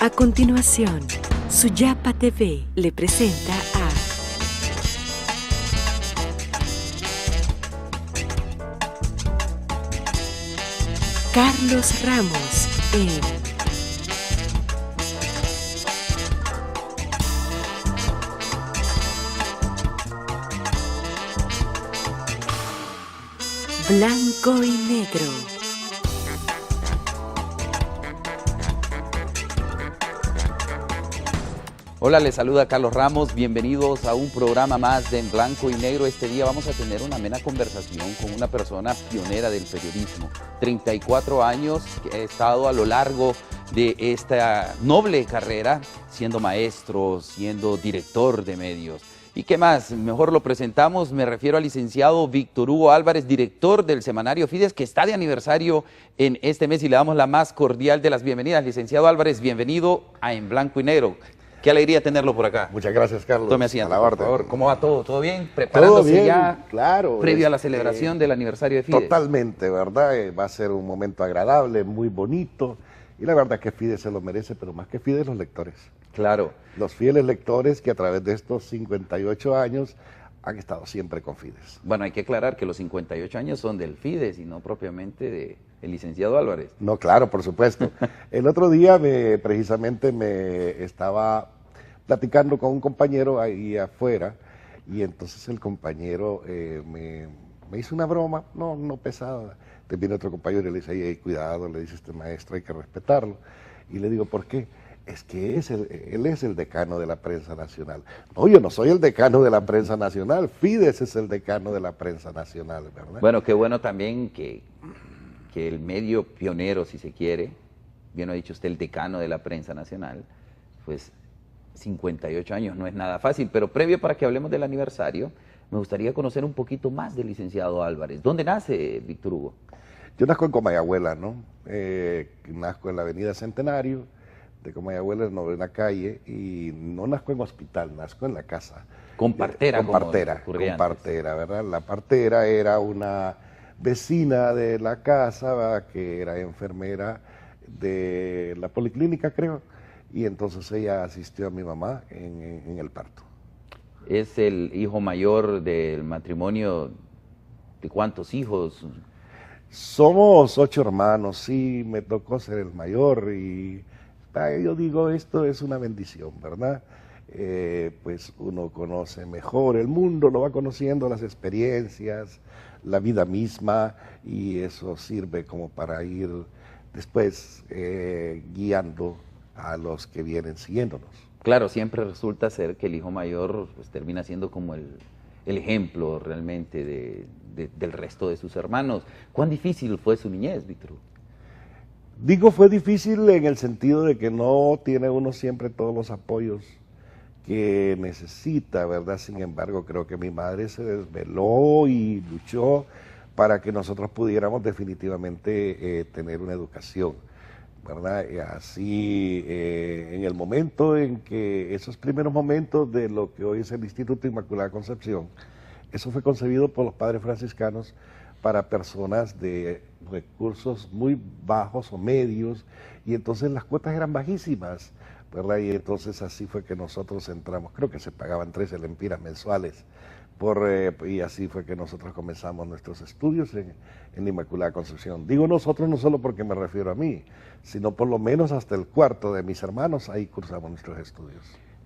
A continuación, Suyapa TV le presenta a Carlos Ramos en Blanco y Negro. Hola, les saluda Carlos Ramos, bienvenidos a un programa más de En Blanco y Negro. Este día vamos a tener una amena conversación con una persona pionera del periodismo. 34 años que ha estado a lo largo de esta noble carrera, siendo maestro, siendo director de medios. ¿Y qué más? Mejor lo presentamos, me refiero al licenciado Víctor Hugo Álvarez, director del semanario Fides, que está de aniversario en este mes y le damos la más cordial de las bienvenidas. Licenciado Álvarez, bienvenido a En Blanco y Negro. Qué alegría tenerlo por acá. Muchas gracias, Carlos. Tome asiento, por favor. ¿Cómo va todo? ¿Todo bien? ¿Preparándose todo bien, ya claro, previo a la celebración del aniversario de Fides? Totalmente, ¿verdad? Va a ser un momento agradable, muy bonito. Y la verdad que Fides se lo merece, pero más que Fides, los lectores. Claro. Los fieles lectores que a través de estos 58 años han estado siempre con Fides. Bueno, hay que aclarar que los 58 años son del Fides y no propiamente del licenciado Álvarez. No, claro, por supuesto. El otro día precisamente me estaba platicando con un compañero ahí afuera y entonces el compañero me hizo una broma, no pesada. Te viene otro compañero y le dice, hey, cuidado, le dice este maestro, hay que respetarlo. Y le digo, ¿por qué? Es que él es el decano de la prensa nacional. No, yo no soy el decano de la prensa nacional, Fides es el decano de la prensa nacional, ¿verdad? Bueno, qué bueno también que el medio pionero, si se quiere, bien lo ha dicho usted, el decano de la prensa nacional, pues 58 años no es nada fácil, pero previo para que hablemos del aniversario, me gustaría conocer un poquito más del licenciado Álvarez. ¿Dónde nace Víctor Hugo? Yo nazco en Comayagüela, ¿no? Nazco en la avenida Centenario de Comayagüela, en Novena Calle, y no nazco en hospital, nazco en la casa. Con partera, con partera, ¿verdad? La partera era una vecina de la casa, ¿verdad? Que era enfermera de la policlínica, creo, y entonces ella asistió a mi mamá en el parto. ¿Es el hijo mayor del matrimonio? ¿De cuántos hijos? Somos 8 hermanos, sí, me tocó ser el mayor y yo digo, esto es una bendición, ¿verdad? Pues uno conoce mejor el mundo, lo va conociendo, las experiencias, la vida misma, y eso sirve como para ir después guiando a los que vienen siguiéndonos. Claro, siempre resulta ser que el hijo mayor pues, termina siendo como el ejemplo realmente del resto de sus hermanos. ¿Cuán difícil fue su niñez, Víctor? Digo, fue difícil en el sentido de que no tiene uno siempre todos los apoyos que necesita, ¿verdad? Sin embargo, creo que mi madre se desveló y luchó para que nosotros pudiéramos definitivamente tener una educación, ¿verdad? Y así, en el momento en que, esos primeros momentos de lo que hoy es el Instituto Inmaculada Concepción, eso fue concebido por los padres franciscanos para personas de recursos muy bajos o medios, y entonces las cuotas eran bajísimas, ¿verdad? Y entonces así fue que nosotros entramos, creo que se pagaban 13 lempiras mensuales, y así fue que nosotros comenzamos nuestros estudios en la Inmaculada Concepción. Digo nosotros no solo porque me refiero a mí, sino por lo menos hasta el cuarto de mis hermanos, ahí cursamos nuestros estudios.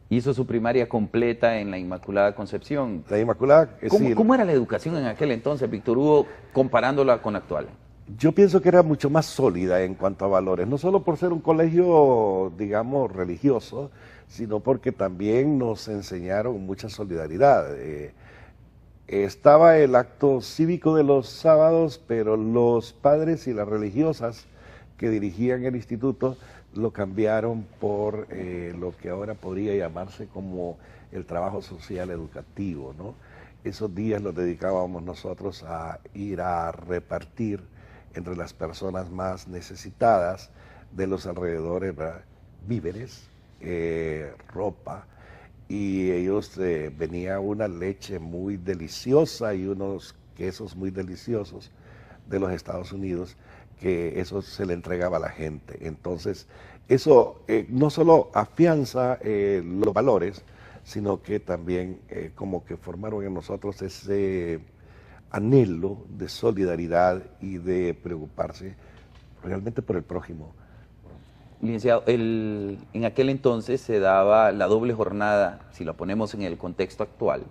Hizo su primaria completa en la Inmaculada Concepción. La Inmaculada, sí. ¿Cómo era la educación en aquel entonces, Víctor Hugo, comparándola con actual? Yo pienso que era mucho más sólida en cuanto a valores, no solo por ser un colegio, digamos, religioso, sino porque también nos enseñaron mucha solidaridad. Estaba el acto cívico de los sábados, pero los padres y las religiosas que dirigían el instituto lo cambiaron por lo que ahora podría llamarse como el trabajo social educativo, ¿no? Esos días los dedicábamos nosotros a ir a repartir entre las personas más necesitadas de los alrededores, ¿verdad? Víveres, ropa, y ellos venía una leche muy deliciosa y unos quesos muy deliciosos de los Estados Unidos, que eso se le entregaba a la gente. Entonces Eso no solo afianza los valores, sino que también como que formaron en nosotros ese anhelo de solidaridad y de preocuparse realmente por el prójimo. Licenciado, en aquel entonces se daba la doble jornada, si lo ponemos en el contexto actual,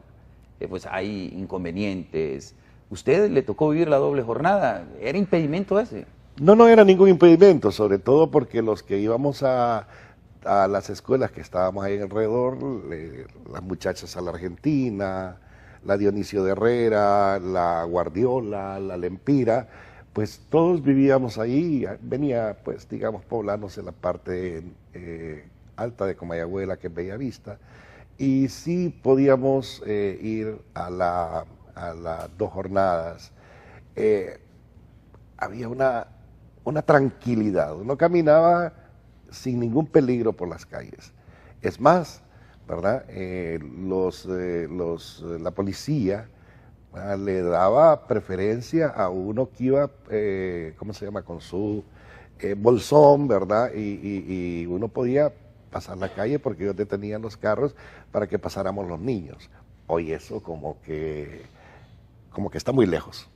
pues hay inconvenientes. ¿Usted le tocó vivir la doble jornada? ¿Era impedimento ese? No, no era ningún impedimento, sobre todo porque los que íbamos a las escuelas que estábamos ahí alrededor, las muchachas a la Argentina, la Dionisio de Herrera, la Guardiola, la Lempira, pues todos vivíamos ahí, venía pues digamos poblándose la parte alta de Comayagüela, que es Bellavista, y sí podíamos ir a las dos jornadas. Había una tranquilidad, uno caminaba sin ningún peligro por las calles. Es más, ¿verdad? La policía, ¿verdad?, le daba preferencia a uno que iba, ¿cómo se llama?, con su bolsón, ¿verdad? Y uno podía pasar la calle porque ellos detenían los carros para que pasáramos los niños. Hoy eso como que está muy lejos.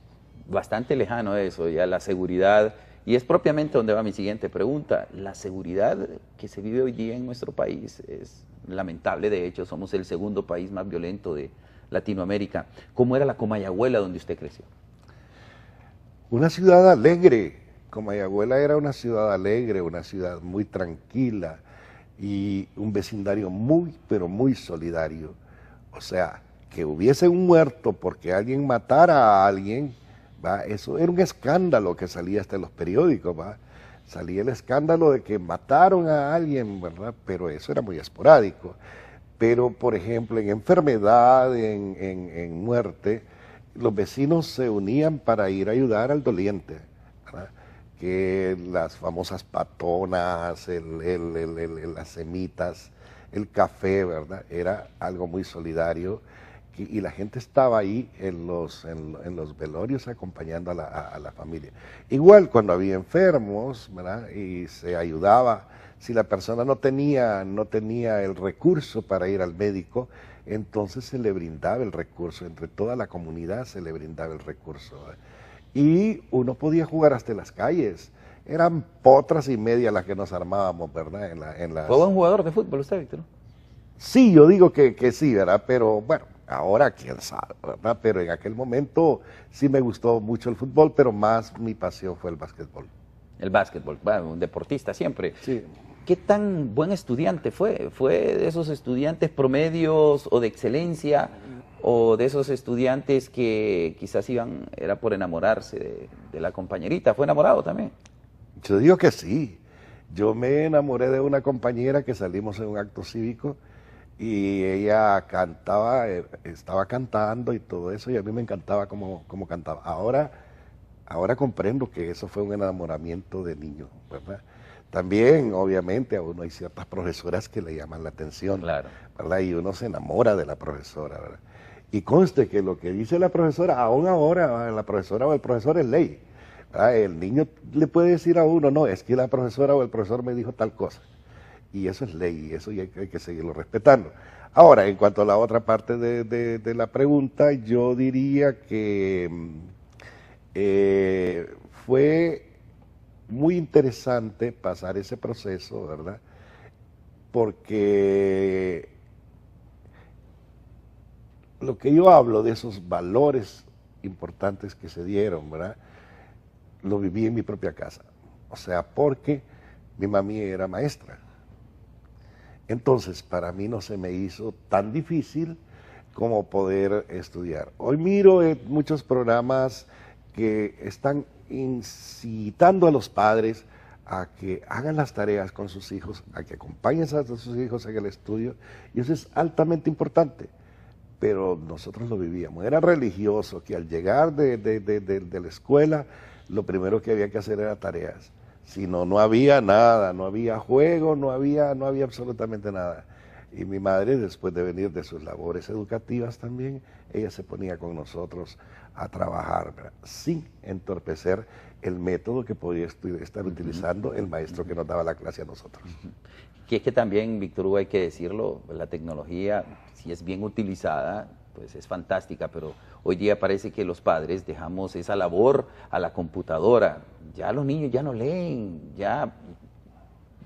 Bastante lejano eso, ya la seguridad, y es propiamente donde va mi siguiente pregunta. La seguridad que se vive hoy día en nuestro país es lamentable, de hecho somos el segundo país más violento de Latinoamérica. ¿Cómo era la Comayagüela donde usted creció? Una ciudad alegre. Comayagüela era una ciudad alegre, una ciudad muy tranquila y un vecindario muy, pero muy solidario. O sea, que hubiese un muerto porque alguien matara a alguien, ¿va?, eso era un escándalo que salía hasta en los periódicos, ¿va? Salía el escándalo de que mataron a alguien, ¿verdad? Pero eso era muy esporádico. Pero, por ejemplo, en enfermedad, en muerte, los vecinos se unían para ir a ayudar al doliente, ¿verdad? Que las famosas patonas, las semitas, el café, ¿verdad? Era algo muy solidario y la gente estaba ahí en los velorios acompañando a la familia. Igual cuando había enfermos, ¿verdad?, y se ayudaba. Si la persona no tenía el recurso para ir al médico, entonces se le brindaba el recurso, entre toda la comunidad se le brindaba el recurso, ¿verdad? Y uno podía jugar hasta en las calles. Eran potras y media las que nos armábamos, ¿verdad? ¿Fue buen jugador de fútbol usted, Víctor? Sí, yo digo que sí, ¿verdad? Pero bueno, ahora quién sabe, ¿verdad? Pero en aquel momento sí me gustó mucho el fútbol, pero más mi pasión fue el básquetbol. El básquetbol, bueno, un deportista siempre. Sí. ¿Qué tan buen estudiante fue? ¿Fue de esos estudiantes promedios o de excelencia? ¿O de esos estudiantes que quizás era por enamorarse de la compañerita? ¿Fue enamorado también? Yo digo que sí. Yo me enamoré de una compañera que salimos en un acto cívico y ella cantaba, estaba cantando y todo eso, y a mí me encantaba cómo cantaba. Ahora comprendo que eso fue un enamoramiento de niño, ¿verdad? También, obviamente, a uno hay ciertas profesoras que le llaman la atención, Claro, ¿verdad? Y uno se enamora de la profesora, ¿verdad? Y conste que lo que dice la profesora, aún ahora, la profesora o el profesor es ley, ¿verdad? El niño le puede decir a uno, no, es que la profesora o el profesor me dijo tal cosa. Y eso es ley, y eso hay que seguirlo respetando. Ahora, en cuanto a la otra parte de la pregunta, yo diría que fue muy interesante pasar ese proceso, ¿verdad? Porque lo que yo hablo de esos valores importantes que se dieron, ¿verdad?, lo viví en mi propia casa. O sea, porque mi mami era maestra. Entonces, para mí no se me hizo tan difícil como poder estudiar. Hoy miro muchos programas que están incitando a los padres a que hagan las tareas con sus hijos, a que acompañen a sus hijos en el estudio, y eso es altamente importante. Pero nosotros lo vivíamos. Era religioso que al llegar de la escuela, lo primero que había que hacer era tareas. Si no, no había nada, no había juego, no había absolutamente nada. Y mi madre, después de venir de sus labores educativas también, ella se ponía con nosotros a trabajar, ¿verdad?, sin entorpecer el método que podía estar utilizando el maestro que nos daba la clase a nosotros. Que es que también, Víctor Hugo, hay que decirlo, la tecnología, si es bien utilizada, pues es fantástica, pero hoy día parece que los padres dejamos esa labor a la computadora. Ya los niños ya no leen, ya...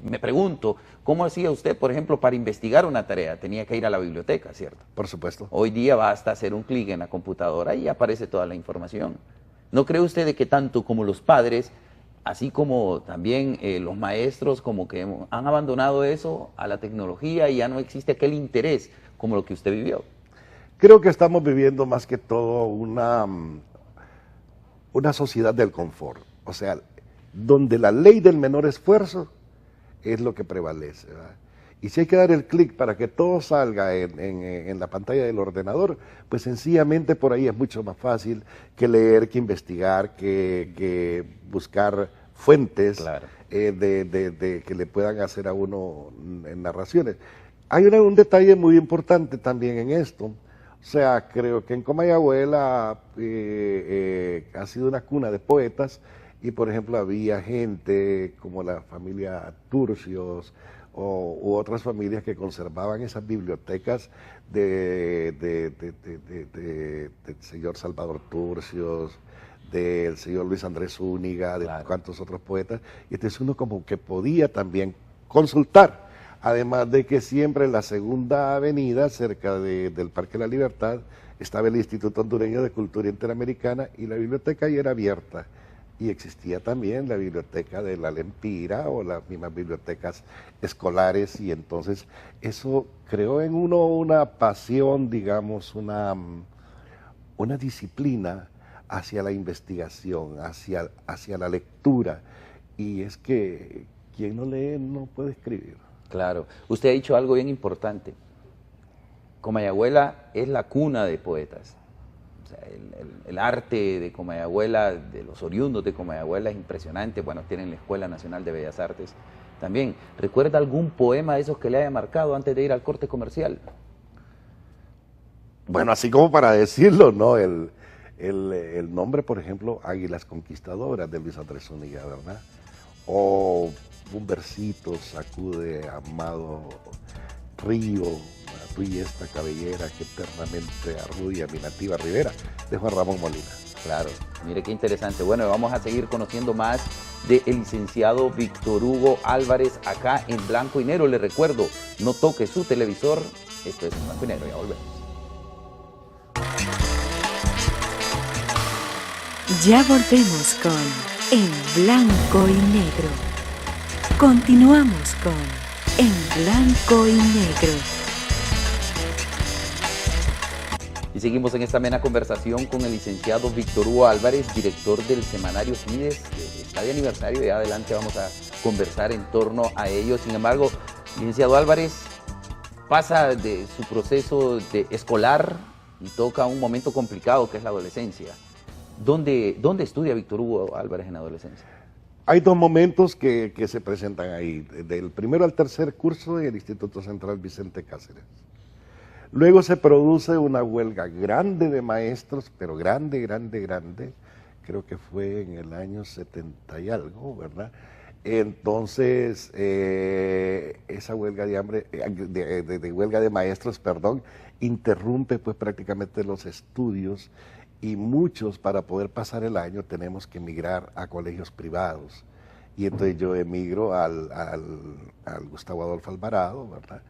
Me pregunto, ¿cómo hacía usted, por ejemplo, para investigar una tarea? Tenía que ir a la biblioteca, ¿cierto? Por supuesto. Hoy día basta hacer un clic en la computadora y aparece toda la información. ¿No cree usted de que tanto como los padres, así como también los maestros, como que han abandonado eso a la tecnología y ya no existe aquel interés como lo que usted vivió? Creo que estamos viviendo más que todo una sociedad del confort, o sea, donde la ley del menor esfuerzo es lo que prevalece, ¿verdad? Y si hay que dar el clic para que todo salga en la pantalla del ordenador, pues sencillamente por ahí es mucho más fácil que leer, que investigar, que buscar fuentes, claro, que le puedan hacer a uno en narraciones. Hay un detalle muy importante también en esto. O sea, creo que en Comayagüela ha sido una cuna de poetas y, por ejemplo, había gente como la familia Turcios u otras familias que conservaban esas bibliotecas del señor Salvador Turcios, del señor Luis Andrés Zúñiga, de claro, cuantos otros poetas. Y entonces uno como que podía también consultar. Además de que siempre en la segunda avenida, cerca del Parque de la Libertad, estaba el Instituto Hondureño de Cultura Interamericana y la biblioteca ahí era abierta. Y existía también la biblioteca de la Lempira o las mismas bibliotecas escolares, y entonces eso creó en uno una pasión, digamos, una disciplina hacia la investigación, hacia la lectura. Y es que quien no lee no puede escribir. claro. Usted ha dicho algo bien importante. Comayagüela es la cuna de poetas. O sea, el arte de Comayagüela, de los oriundos de Comayagüela es impresionante. Bueno, tienen la Escuela Nacional de Bellas Artes también. ¿Recuerda algún poema de esos que le haya marcado antes de ir al corte comercial? Bueno, así como para decirlo, ¿no? El nombre, por ejemplo, Águilas Conquistadoras de Luis Andrés Zúñiga, ¿verdad? O un versito, sacude, amado río, tú y esta cabellera que eternamente arrulla mi nativa ribera, de Juan Ramón Molina. Claro, mire qué interesante. Bueno, vamos a seguir conociendo más del licenciado Víctor Hugo Álvarez acá en Blanco y Negro. Le recuerdo, no toque su televisor. Esto es en Blanco y Negro, ya volvemos. Ya volvemos con En Blanco y Negro. Continuamos con En Blanco y Negro. Y seguimos en esta amena conversación con el licenciado Víctor Hugo Álvarez, director del semanario Fides, que está de aniversario, y adelante vamos a conversar en torno a ello. Sin embargo, licenciado Álvarez pasa de su proceso de escolar y toca un momento complicado que es la adolescencia. ¿Dónde estudia Víctor Hugo Álvarez en la adolescencia? Hay dos momentos que se presentan ahí, del primero al tercer curso en el Instituto Central Vicente Cáceres. Luego se produce una huelga grande de maestros, pero grande, creo que fue en el año 70 y algo, ¿verdad? Entonces, esa huelga de hambre, huelga de maestros, perdón, interrumpe pues prácticamente los estudios, y muchos, para poder pasar el año, tenemos que emigrar a colegios privados. Y entonces yo emigro al Gustavo Adolfo Alvarado, ¿verdad?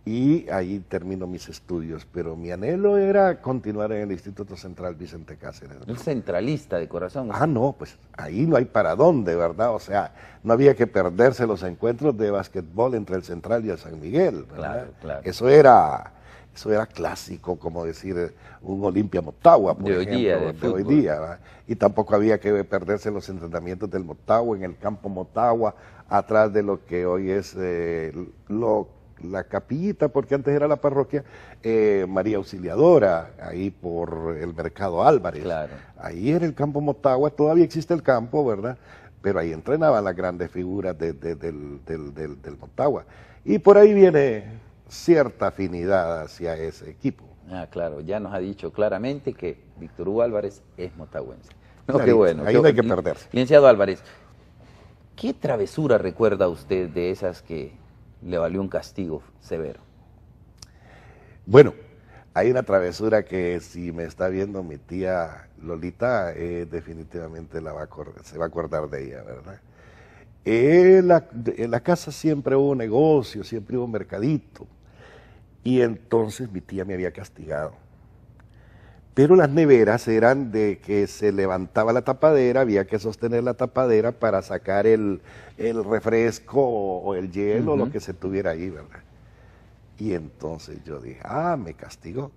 Y ahí termino mis estudios, pero mi anhelo era continuar en el Instituto Central Vicente Cáceres. Un centralista de corazón. Ah, no, pues ahí no hay para dónde, ¿verdad? O sea, no había que perderse los encuentros de basquetbol entre el Central y el San Miguel, ¿verdad? Claro, claro. Eso era clásico, como decir un Olimpia Motagua, por ejemplo, de hoy día, ¿verdad? Y tampoco había que perderse los entrenamientos del Motagua en el campo Motagua, atrás de lo que hoy es la capillita, porque antes era la parroquia María Auxiliadora, ahí por el Mercado Álvarez. Claro. Ahí era el campo Motagua, todavía existe el campo, ¿verdad? Pero ahí entrenaban las grandes figuras del Motagua. Y por ahí viene cierta afinidad hacia ese equipo. Ah, claro, ya nos ha dicho claramente que Víctor Hugo Álvarez es motagüense. No, qué bueno. Ahí no hay que perderse. Licenciado Álvarez, ¿qué travesura recuerda usted de esas que le valió un castigo severo? Bueno, hay una travesura que si me está viendo mi tía Lolita, definitivamente se va a acordar de ella, ¿verdad? En la casa siempre hubo negocio, siempre hubo un mercadito. Y entonces mi tía me había castigado. Pero las neveras eran de que se levantaba la tapadera, había que sostener la tapadera para sacar el refresco o el hielo, lo que se tuviera ahí, ¿verdad? Y entonces yo dije, me castigó.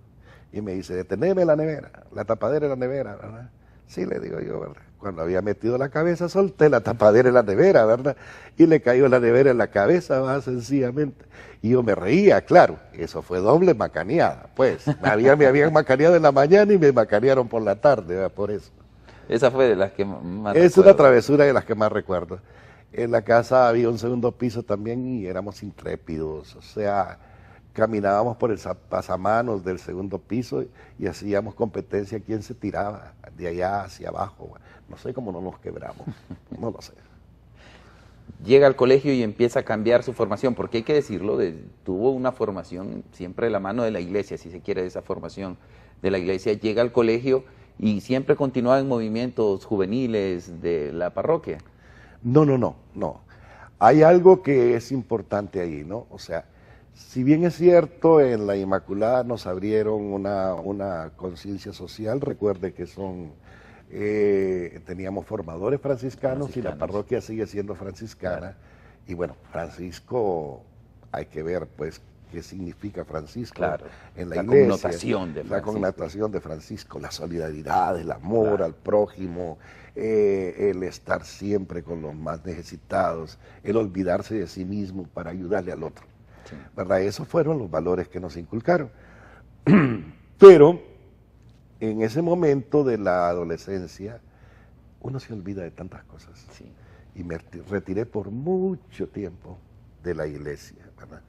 Y me dice, deteneme la nevera, la tapadera de la nevera, ¿verdad? Sí, le digo yo, ¿verdad? Cuando había metido la cabeza, solté la tapadera en la nevera, ¿verdad? Y le cayó la nevera en la cabeza, más sencillamente. Y yo me reía, claro, eso fue doble macaneada, pues. Me habían macaneado en la mañana y me macanearon por la tarde, ¿verdad? Por eso. Esa fue de las que más Es recuerdo. una travesura de las que más recuerdo. En la casa había un segundo piso también y éramos intrépidos, o sea, caminábamos por el pasamanos del segundo piso y hacíamos competencia quién se tiraba de allá hacia abajo. No sé cómo no nos quebramos, no lo sé. Llega al colegio y empieza a cambiar su formación, porque hay que decirlo, tuvo una formación siempre de la mano de la iglesia, si se quiere, de esa formación de la iglesia. Llega al colegio y siempre continúa en movimientos juveniles de la parroquia. No. Hay algo que es importante ahí, ¿no? O sea, si bien es cierto, en la Inmaculada nos abrieron una conciencia social, recuerde que teníamos formadores franciscanos y la parroquia sigue siendo franciscana. Claro. Y bueno, Francisco, hay que ver pues qué significa Francisco, claro, en la iglesia. La connotación de Francisco, la solidaridad, el amor, claro, al prójimo, el estar siempre con los más necesitados, el olvidarse de sí mismo para ayudarle al otro. Sí. ¿Verdad? Esos fueron los valores que nos inculcaron. Pero en ese momento de la adolescencia, uno se olvida de tantas cosas. Sí. Y me retiré por mucho tiempo de la iglesia, ¿verdad?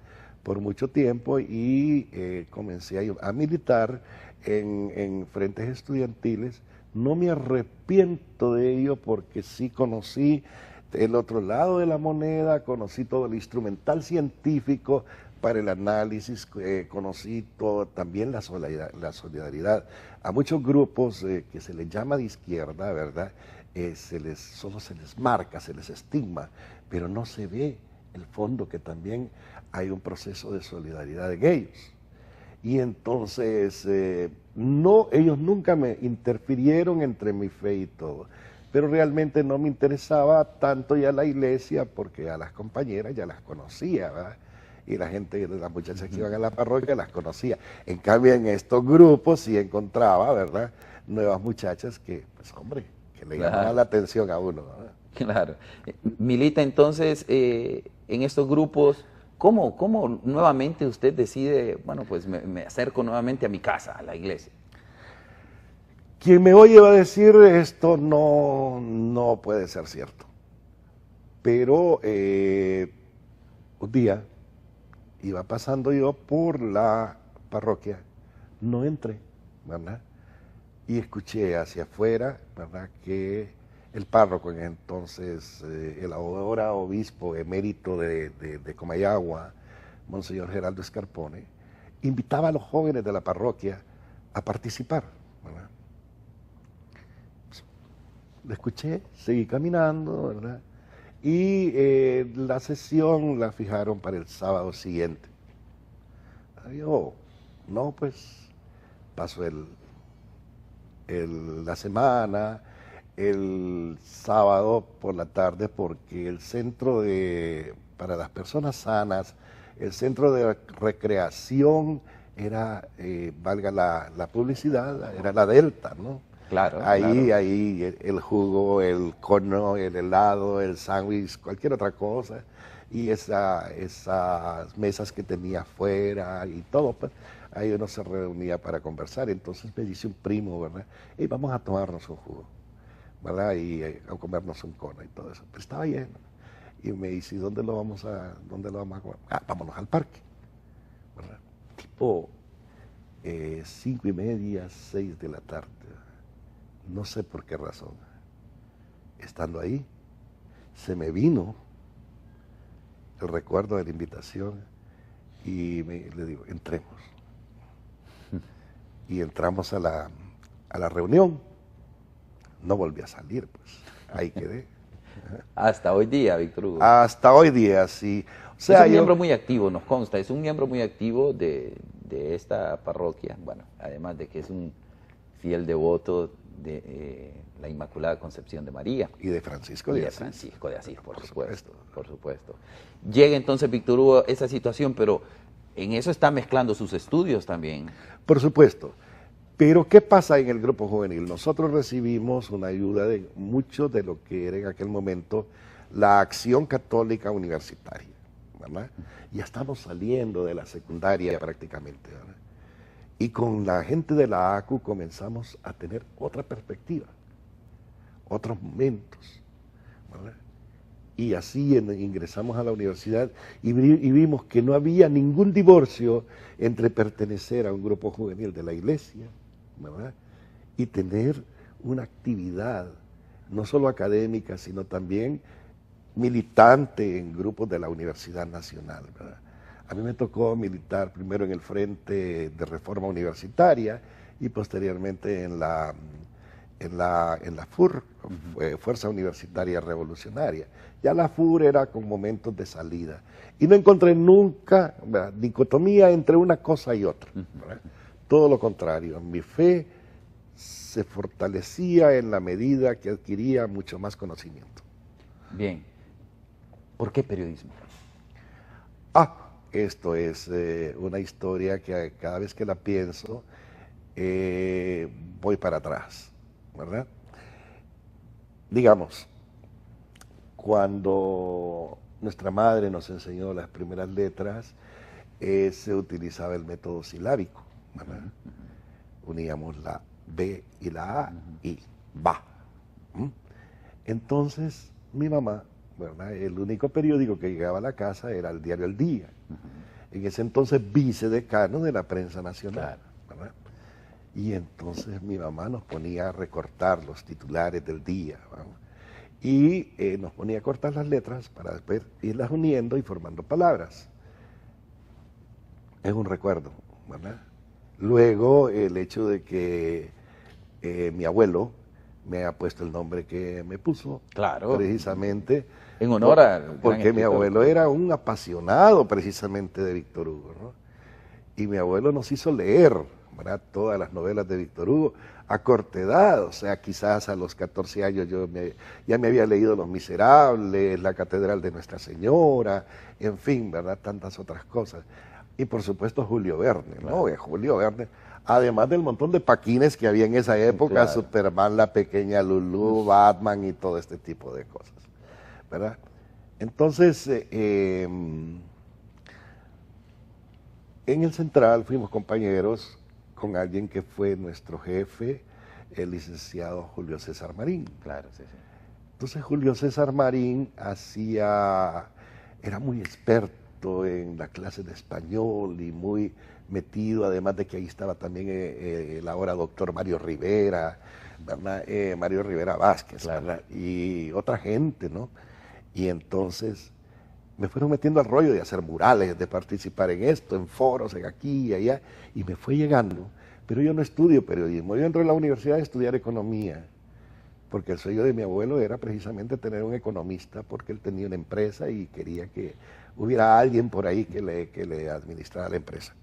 Por mucho tiempo y comencé a militar en frentes estudiantiles. No me arrepiento de ello porque sí conocí el otro lado de la moneda, conocí todo el instrumental científico para el análisis, conocí también la solidaridad. A muchos grupos que se les llama de izquierda, ¿verdad? Solo se les marca, se les estigma, pero no se ve el fondo que también hay un proceso de solidaridad en ellos. Y entonces, ellos nunca me interfirieron entre mi fe y todo. Pero realmente no me interesaba tanto ya la iglesia porque a las compañeras ya las conocía, ¿verdad? Y la gente, las muchachas que iban a la parroquia las conocía. En cambio, en estos grupos sí encontraba, ¿verdad?, nuevas muchachas que, pues hombre, que le llamaban la atención a uno, ¿verdad? Claro. Milita entonces en estos grupos. ¿Cómo nuevamente usted decide, bueno, pues me acerco nuevamente a mi casa, a la iglesia? Quien me oye va a decir, esto no puede ser cierto. Pero un día iba pasando yo por la parroquia, no entré, ¿verdad? Y escuché hacia afuera, ¿verdad?, que el párroco en entonces, el ahora obispo emérito de Comayagua, Monseñor Geraldo Escarpone, invitaba a los jóvenes de la parroquia a participar, ¿verdad? Lo escuché, seguí caminando, ¿verdad? Y la sesión la fijaron para el sábado siguiente. Yo, no, pues, pasó la semana, el sábado por la tarde, porque el centro para las personas sanas, el centro de recreación era, valga la publicidad, era la Delta, ¿no? Claro. Ahí el jugo, el cono, el helado, el sándwich, cualquier otra cosa, y esas mesas que tenía afuera y todo, pues, ahí uno se reunía para conversar. Entonces me dice un primo, ¿verdad?, hey, vamos a tomarnos un jugo, ¿verdad?, y a comernos un cono y todo eso. Pero estaba lleno. Y me dice, ¿dónde lo vamos a comer? Vámonos al parque, ¿verdad? Tipo 5:30, 6 de la tarde. No sé por qué razón. estando ahí, se me vino el recuerdo de la invitación y le digo, entremos. Y entramos a la reunión. No volví a salir, pues, ahí quedé. Hasta hoy día, Víctor Hugo. Hasta hoy día, sí. O sea, es un miembro muy activo, nos consta, es un miembro muy activo de esta parroquia, bueno, además de que es un fiel devoto de la Inmaculada Concepción de María. Y de Francisco de Asís. Francisco de Asís, por supuesto, por supuesto. Llega entonces, Víctor Hugo, esa situación, pero en eso está mezclando sus estudios también. Por supuesto. Pero, ¿qué pasa en el grupo juvenil? Nosotros recibimos una ayuda de mucho de lo que era en aquel momento la Acción Católica Universitaria, ¿verdad? Ya estamos saliendo de la secundaria prácticamente, ¿verdad? Y con la gente de la ACU comenzamos a tener otra perspectiva, otros momentos, ¿verdad? Y así ingresamos a la universidad y vimos que no había ningún divorcio entre pertenecer a un grupo juvenil de la iglesia, ¿verdad? Y tener una actividad, no solo académica, sino también militante en grupos de la Universidad Nacional, ¿verdad? A mí me tocó militar primero en el Frente de Reforma Universitaria y posteriormente en la FUR, Fuerza Universitaria Revolucionaria. Ya la FUR era con momentos de salida. Y no encontré nunca, ¿verdad?, dicotomía entre una cosa y otra, ¿verdad? Todo lo contrario, mi fe se fortalecía en la medida que adquiría mucho más conocimiento. Bien. ¿Por qué periodismo? Esto es una historia que cada vez que la pienso voy para atrás, ¿verdad? Digamos, cuando nuestra madre nos enseñó las primeras letras, se utilizaba el método silábico, ¿verdad? Uníamos la B y la A y va. Entonces, mi mamá, ¿verdad?, el único periódico que llegaba a la casa era el diario El Día. En ese entonces vicedecano de la prensa nacional, ¿verdad? Y entonces mi mamá nos ponía a recortar los titulares del día, ¿verdad? Y nos ponía a cortar las letras para después irlas uniendo y formando palabras. Es un recuerdo, ¿verdad? Luego el hecho de que mi abuelo me ha puesto el nombre que me puso, claro, precisamente en honor a... Porque mi abuelo era un apasionado precisamente de Víctor Hugo, ¿no? Y mi abuelo nos hizo leer, ¿verdad?, todas las novelas de Víctor Hugo a corta edad, o sea, quizás a los 14 años ya me había leído Los Miserables, La Catedral de Nuestra Señora, en fin, ¿verdad?, tantas otras cosas. Y por supuesto Julio Verne, ¿no? Claro. Julio Verne, además del montón de paquines que había en esa época, claro, Superman, La Pequeña Lulú, Batman y todo este tipo de cosas, ¿verdad? Entonces, en el Central fuimos compañeros con alguien que fue nuestro jefe, el licenciado Julio César Marín. Claro, sí, sí. Entonces Julio César Marín era muy experto en la clase de español y muy metido, además de que ahí estaba también el ahora doctor Mario Rivera, ¿verdad? Mario Rivera Vázquez, claro, ¿verdad?, y otra gente, ¿no? Y entonces me fueron metiendo al rollo de hacer murales, de participar en esto, en foros, en aquí y allá, y me fue llegando. Pero yo no estudio periodismo, yo entré a la universidad a estudiar economía, porque el sueño de mi abuelo era precisamente tener un economista, porque él tenía una empresa y quería que hubiera alguien por ahí que le administrara la empresa.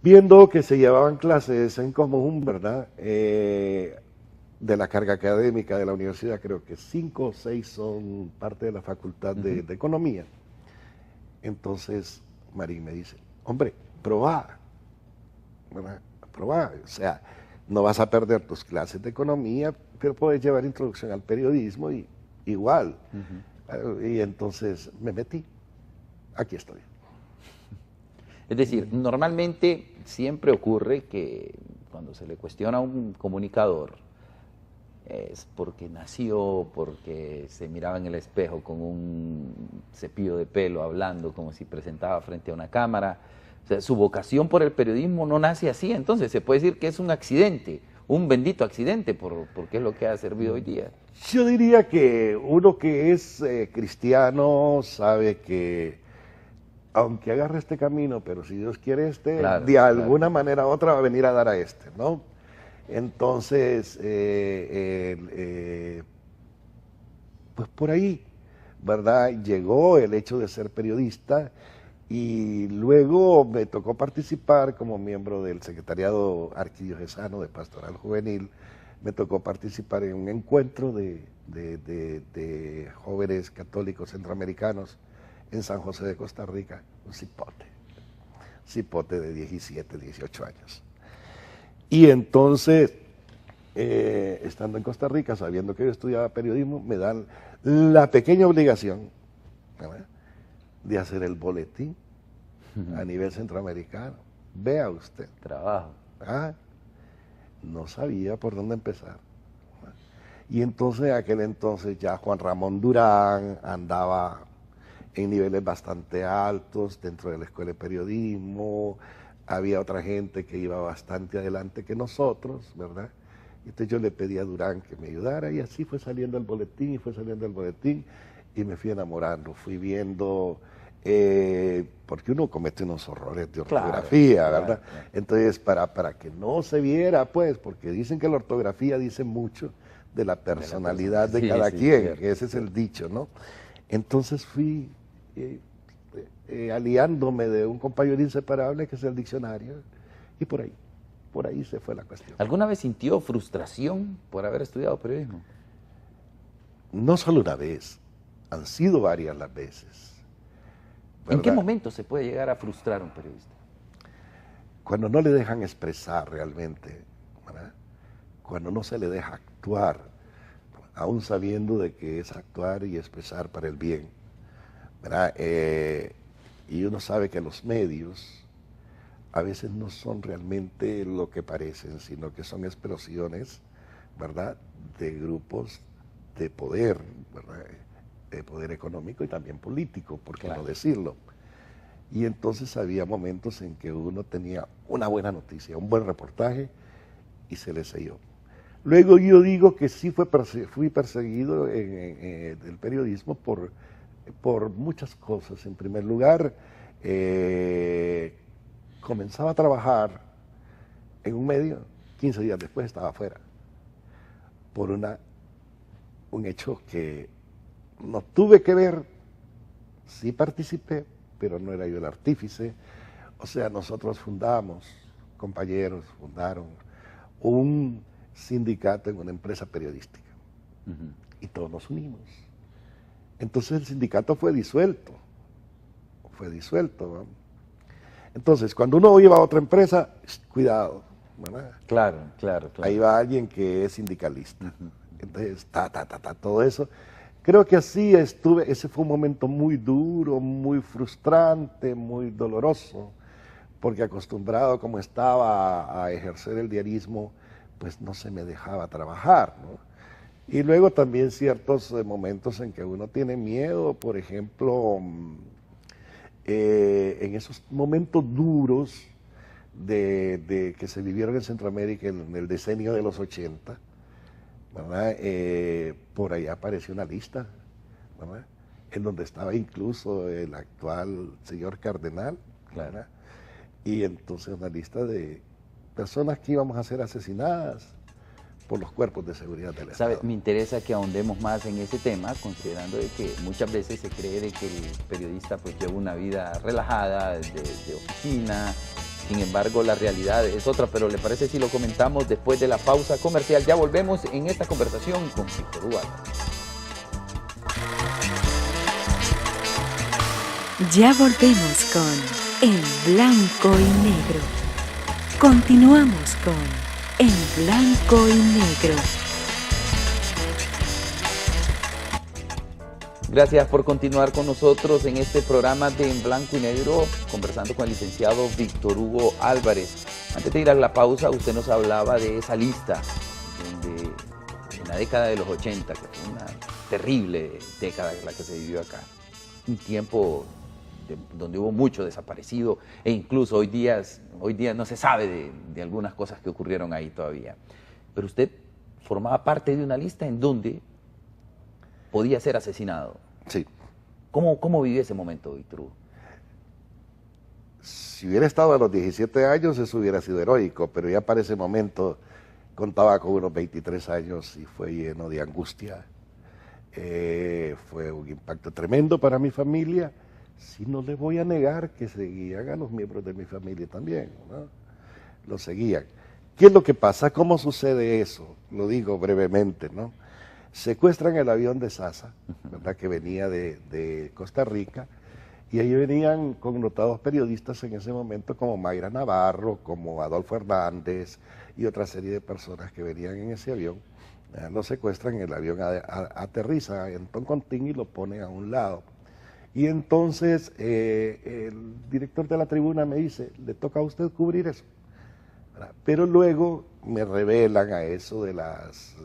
Viendo que se llevaban clases en común, ¿verdad?, de la carga académica de la universidad, creo que 5 o 6 son parte de la facultad de economía. Entonces Marín me dice, hombre, probá, ¿verdad?, probá, o sea, no vas a perder tus clases de economía, pero puedes llevar introducción al periodismo y igual. Y entonces me metí, aquí estoy. Es decir, normalmente siempre ocurre que cuando se le cuestiona a un comunicador, es porque nació, porque se miraba en el espejo con un cepillo de pelo hablando como si presentaba frente a una cámara. O sea, su vocación por el periodismo no nace así, entonces se puede decir que es un accidente, un bendito accidente, porque es lo que ha servido hoy día. Yo diría que uno que es cristiano sabe que aunque agarre este camino, pero si Dios quiere Claro, de alguna manera u otra va a venir a dar a ¿no? Entonces, pues por ahí, ¿verdad? Llegó el hecho de ser periodista y luego me tocó participar como miembro del Secretariado Arquidiocesano de Pastoral Juvenil. Me tocó participar en un encuentro de jóvenes católicos centroamericanos en San José de Costa Rica, un cipote de 17, 18 años. Y entonces, estando en Costa Rica, sabiendo que yo estudiaba periodismo, me dan la pequeña obligación, ¿verdad?, de hacer el boletín a nivel centroamericano. Vea usted. Trabajo. No sabía por dónde empezar. Y entonces, aquel entonces ya Juan Ramón Durán andaba en niveles bastante altos dentro de la escuela de periodismo, había otra gente que iba bastante adelante que nosotros, ¿verdad? Entonces yo le pedí a Durán que me ayudara y así fue saliendo el boletín y me fui enamorando, fui viendo, porque uno comete unos horrores de ortografía, ¿verdad? Claro. Entonces para que no se viera, pues, porque dicen que la ortografía dice mucho de la personalidad de cada quien, cierto, que ese es el dicho, ¿no? Entonces fui aliándome de un compañero inseparable que es el diccionario y por ahí se fue la cuestión. ¿Alguna vez sintió frustración por haber estudiado periodismo? No solo una vez, han sido varias las veces, ¿verdad? ¿En qué momento se puede llegar a frustrar a un periodista? Cuando no le dejan expresar realmente, ¿verdad? Cuando no se le deja actuar, aún sabiendo de que es actuar y expresar para el bien, ¿verdad? Y uno sabe que los medios a veces no son realmente lo que parecen, sino que son explosiones, ¿verdad?, de grupos de poder, ¿verdad?, de poder económico y también político, por qué no decirlo. Y entonces había momentos en que uno tenía una buena noticia, un buen reportaje, y se le selló. Luego yo digo que sí fui perseguido en el periodismo por muchas cosas. En primer lugar, comenzaba a trabajar en un medio, 15 días después estaba afuera, por un hecho que no tuve que ver, sí participé, pero no era yo el artífice. O sea, nosotros compañeros fundaron un sindicato en una empresa periodística, y todos nos unimos. Entonces el sindicato fue disuelto, ¿no? Entonces, cuando uno iba a otra empresa, cuidado, ¿verdad? Claro. Ahí va alguien que es sindicalista. Entonces, todo eso. Creo que así estuve, ese fue un momento muy duro, muy frustrante, muy doloroso, porque acostumbrado como estaba a ejercer el diarismo, pues no se me dejaba trabajar, ¿no? Y luego también ciertos momentos en que uno tiene miedo, por ejemplo, en esos momentos duros de que se vivieron en Centroamérica en el decenio de los 80, ¿verdad? Por ahí apareció una lista, ¿verdad?, en donde estaba incluso el actual señor cardenal, ¿verdad? Y entonces una lista de personas que íbamos a ser asesinadas por los cuerpos de seguridad del Estado. Me interesa que ahondemos más en ese tema, considerando de que muchas veces se cree de que el periodista pues lleva una vida relajada, de oficina. Sin embargo, la realidad es otra, pero ¿le parece si lo comentamos después de la pausa comercial? Ya volvemos en esta conversación con Víctor Hugo Álvarez. Ya volvemos con En Blanco y Negro. Continuamos con En Blanco y Negro. Gracias por continuar con nosotros en este programa de En Blanco y Negro, conversando con el licenciado Víctor Hugo Álvarez. Antes de ir a la pausa, usted nos hablaba de esa lista en la década de los 80, que fue una terrible década la que se vivió acá. Un tiempo donde hubo mucho desaparecido e incluso hoy día no se sabe de algunas cosas que ocurrieron ahí todavía. pero usted formaba parte de una lista en donde podía ser asesinado. Sí. ¿Cómo vivió ese momento, Víctor Hugo? Si hubiera estado a los 17 años, eso hubiera sido heroico, pero ya para ese momento contaba con unos 23 años y fue lleno de angustia. Fue un impacto tremendo para mi familia. Si no le voy a negar que seguían a los miembros de mi familia también, ¿no? Lo seguían. ¿Qué es lo que pasa? ¿Cómo sucede eso? Lo digo brevemente, ¿no? Secuestran el avión de Sasa, ¿verdad? Que venía de Costa Rica, y ahí venían connotados periodistas en ese momento como Mayra Navarro, como Adolfo Hernández y otra serie de personas que venían en ese avión. Lo secuestran, el avión aterriza en Toncontín y lo ponen a un lado. Y entonces el director de la tribuna me dice, le toca a usted cubrir eso. Pero luego me revelan a eso de las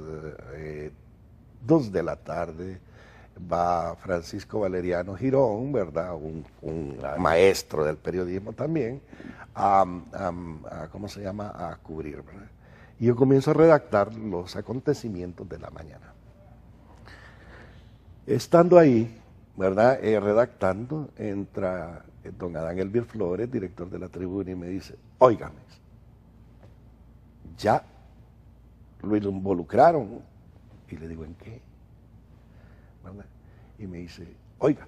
2 de la tarde, va Francisco Valeriano Girón, ¿verdad? Un maestro del periodismo también, ¿cómo se llama? A cubrir, ¿verdad? Y yo comienzo a redactar los acontecimientos de la mañana. Estando ahí, ¿verdad? Redactando, entra don Adán Elvir Flores, director de la tribuna, y me dice, óigame, ya lo involucraron. Y le digo, ¿en qué? ¿Verdad? Y me dice, oiga,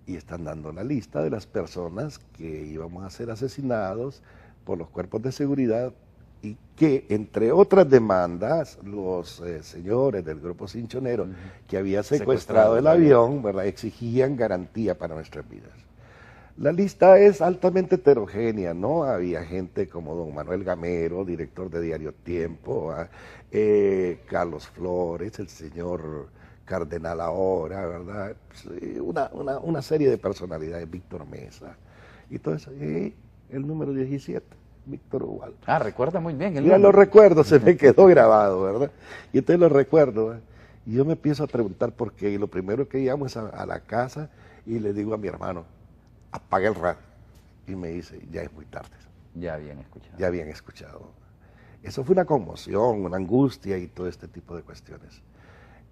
y están dando la lista de las personas que íbamos a ser asesinados por los cuerpos de seguridad y que, entre otras demandas, los señores del grupo Cinchonero que había secuestrado el avión, ¿verdad?, exigían garantía para nuestras vidas. La lista es altamente heterogénea, ¿no? Había gente como don Manuel Gamero, director de Diario Tiempo, Carlos Flores, el señor Cardenal ahora, ¿verdad? Una serie de personalidades, Víctor Mesa, y todo eso. Y el número 17, Víctor Hugo. Recuerda muy bien. Ya lo recuerdo, se me quedó grabado, ¿verdad? Y entonces lo recuerdo, ¿verdad? Y yo me empiezo a preguntar por qué, y lo primero que llamo es a la casa y le digo a mi hermano, apaga el radio. Y me dice, ya es muy tarde. Ya habían escuchado. Ya habían escuchado. Eso fue una conmoción, una angustia y todo este tipo de cuestiones.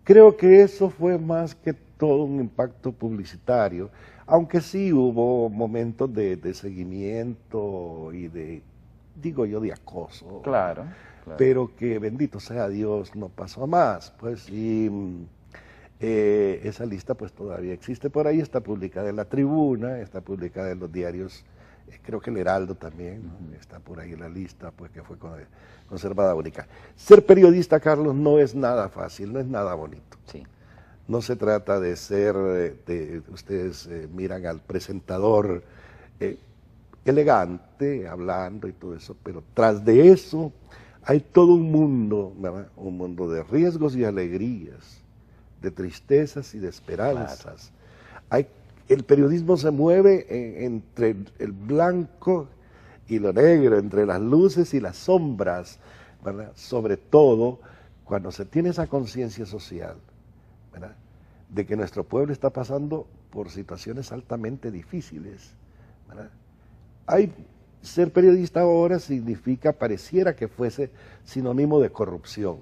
Creo que eso fue más que todo un impacto publicitario, aunque sí hubo momentos de seguimiento y de, digo yo, de acoso. Claro. Pero que, bendito sea Dios, no pasó a más. Pues y esa lista pues todavía existe por ahí, está publicada en La Tribuna, está publicada en los diarios, creo que el Heraldo también, ¿no? Está por ahí en la lista, pues que fue conservada única. Ser periodista, Carlos, no es nada fácil, no es nada bonito. Sí. No se trata de ser, ustedes miran al presentador elegante, hablando y todo eso, pero tras de eso hay todo un mundo, ¿verdad? Un mundo de riesgos y alegrías, de tristezas y de esperanzas. Claro. El periodismo se mueve entre el blanco y lo negro, entre las luces y las sombras, ¿verdad? Sobre todo cuando se tiene esa conciencia social, ¿verdad?, de que nuestro pueblo está pasando por situaciones altamente difíciles, ¿verdad? Ser periodista ahora significa, pareciera que fuese sinónimo de corrupción,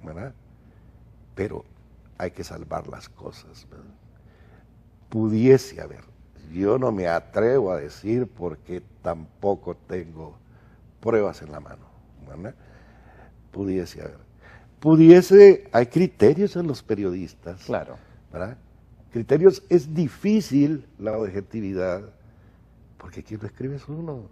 ¿verdad? Pero hay que salvar las cosas, ¿verdad? Pudiese haber, yo no me atrevo a decir porque tampoco tengo pruebas en la mano, ¿verdad? Pudiese haber. Hay criterios en los periodistas. Claro. ¿Verdad? Criterios, es difícil la objetividad, porque quien lo escribe es uno.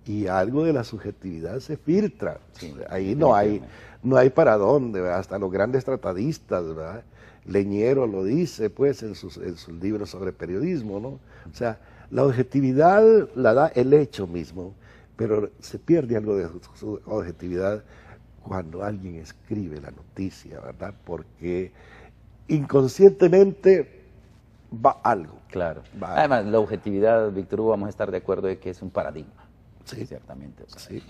Y algo de la subjetividad se filtra. Sí, ahí no hay para dónde, ¿verdad? Hasta los grandes tratadistas, ¿verdad? Leñero lo dice, pues, en sus libros sobre periodismo, ¿no? O sea, la objetividad la da el hecho mismo, pero se pierde algo de su objetividad cuando alguien escribe la noticia, ¿verdad? Porque inconscientemente va algo. Claro. Además, la objetividad, Víctor Hugo, vamos a estar de acuerdo de que es un paradigma. Sí. Ciertamente. O sea, sí.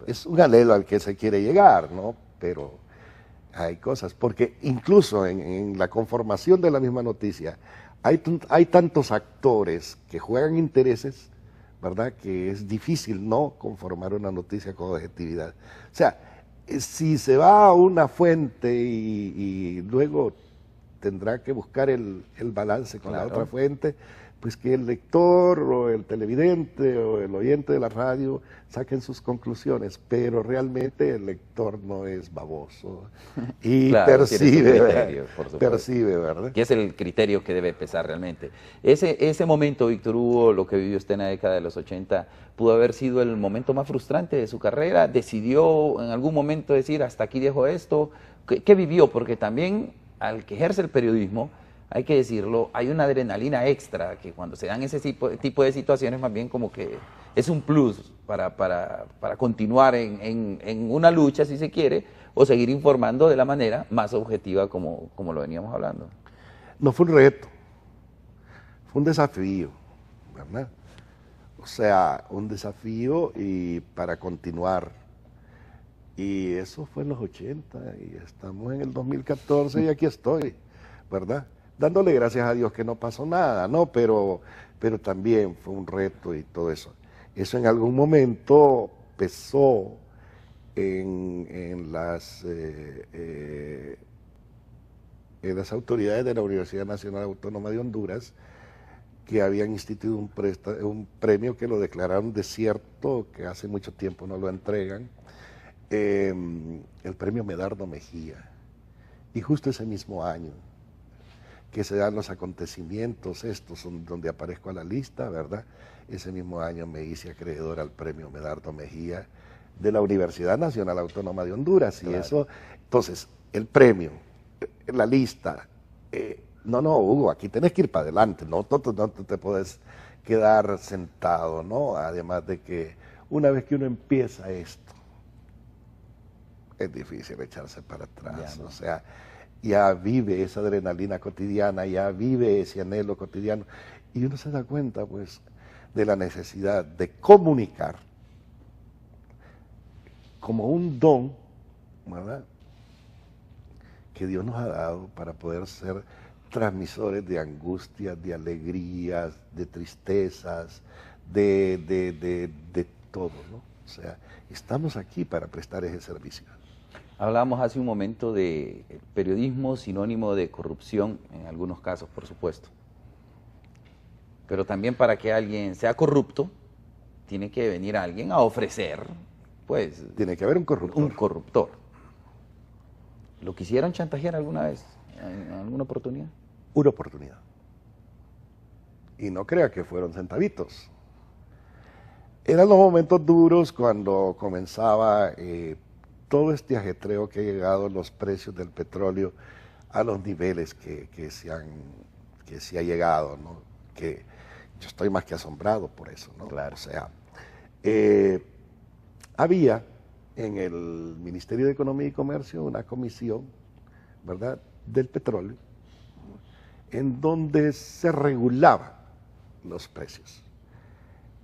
Es un anhelo al que se quiere llegar, ¿no? Pero hay cosas, porque incluso en la conformación de la misma noticia hay tantos actores que juegan intereses, ¿verdad? Que es difícil no conformar una noticia con objetividad. O sea, si se va a una fuente y luego tendrá que buscar el balance con la otra fuente, pues que el lector o el televidente o el oyente de la radio saquen sus conclusiones, pero realmente el lector no es baboso y claro, tiene su criterio, percibe, ¿verdad? Que es el criterio que debe pesar realmente. Ese momento, Víctor Hugo, lo que vivió usted en la década de los 80, pudo haber sido el momento más frustrante de su carrera. ¿Decidió en algún momento decir, hasta aquí dejo esto? ¿Qué vivió? Porque también al que ejerce el periodismo, hay que decirlo, hay una adrenalina extra que cuando se dan ese tipo de situaciones más bien como que es un plus para continuar en una lucha, si se quiere, o seguir informando de la manera más objetiva como lo veníamos hablando. No fue un reto, fue un desafío, ¿verdad? O sea, un desafío y para continuar. Y eso fue en los 80 y estamos en el 2014 y aquí estoy, ¿verdad? Dándole gracias a Dios que no pasó nada, ¿no? Pero también fue un reto y todo eso. Eso en algún momento pesó en las autoridades de la Universidad Nacional Autónoma de Honduras, que habían instituido un premio que lo declararon desierto, que hace mucho tiempo no lo entregan, el premio Medardo Mejía. Y justo ese mismo año que se dan los acontecimientos estos donde aparezco a la lista, ¿verdad? Ese mismo año me hice acreedor al premio Medardo Mejía de la Universidad Nacional Autónoma de Honduras. Claro. Y eso, entonces, el premio, la lista, no, Hugo, aquí tenés que ir para adelante, no te puedes quedar sentado, ¿no? Además de que una vez que uno empieza esto, es difícil echarse para atrás, ¿no? O sea, ya vive esa adrenalina cotidiana, ya vive ese anhelo cotidiano, y uno se da cuenta, pues, de la necesidad de comunicar como un don, ¿verdad?, que Dios nos ha dado para poder ser transmisores de angustias, de alegrías, de tristezas, de todo, ¿no? O sea, estamos aquí para prestar ese servicio. Hablábamos hace un momento de periodismo sinónimo de corrupción, en algunos casos, por supuesto. Pero también para que alguien sea corrupto, tiene que venir alguien a ofrecer, pues... Tiene que haber un corruptor. Un corruptor. ¿Lo quisieron chantajear alguna vez, en alguna oportunidad? Una oportunidad. Y no crea que fueron centavitos. Eran los momentos duros cuando comenzaba todo este ajetreo que ha llegado los precios del petróleo a los niveles que se ha llegado, ¿no? Que yo estoy más que asombrado por eso, ¿no? Claro. O sea, había en el Ministerio de Economía y Comercio una comisión, ¿verdad?, del petróleo, en donde se regulaban los precios.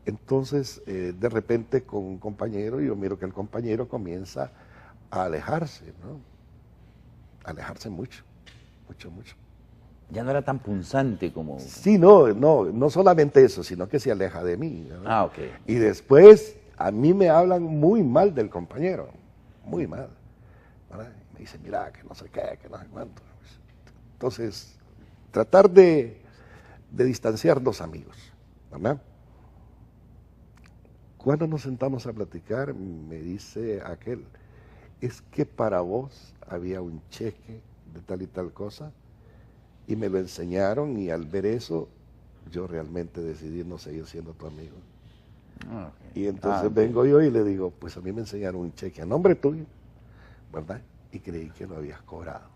Entonces, de repente con un compañero, yo miro que el compañero comienza a alejarse, ¿no? Alejarse mucho. Ya no era tan punzante como... Sí, no solamente eso, sino que se aleja de mí, ¿no? Ah, ok. Y después a mí me hablan muy mal del compañero, muy mal, ¿verdad? Me dicen, mira, que no sé qué, que no sé cuánto. Entonces, tratar de distanciar dos amigos, ¿verdad? Cuando nos sentamos a platicar, me dice aquel, es que para vos había un cheque de tal y tal cosa, y me lo enseñaron, y al ver eso, yo realmente decidí no seguir siendo tu amigo. Okay. Y entonces vengo yo y le digo, pues a mí me enseñaron un cheque a nombre tuyo, ¿verdad? Y creí que lo habías cobrado.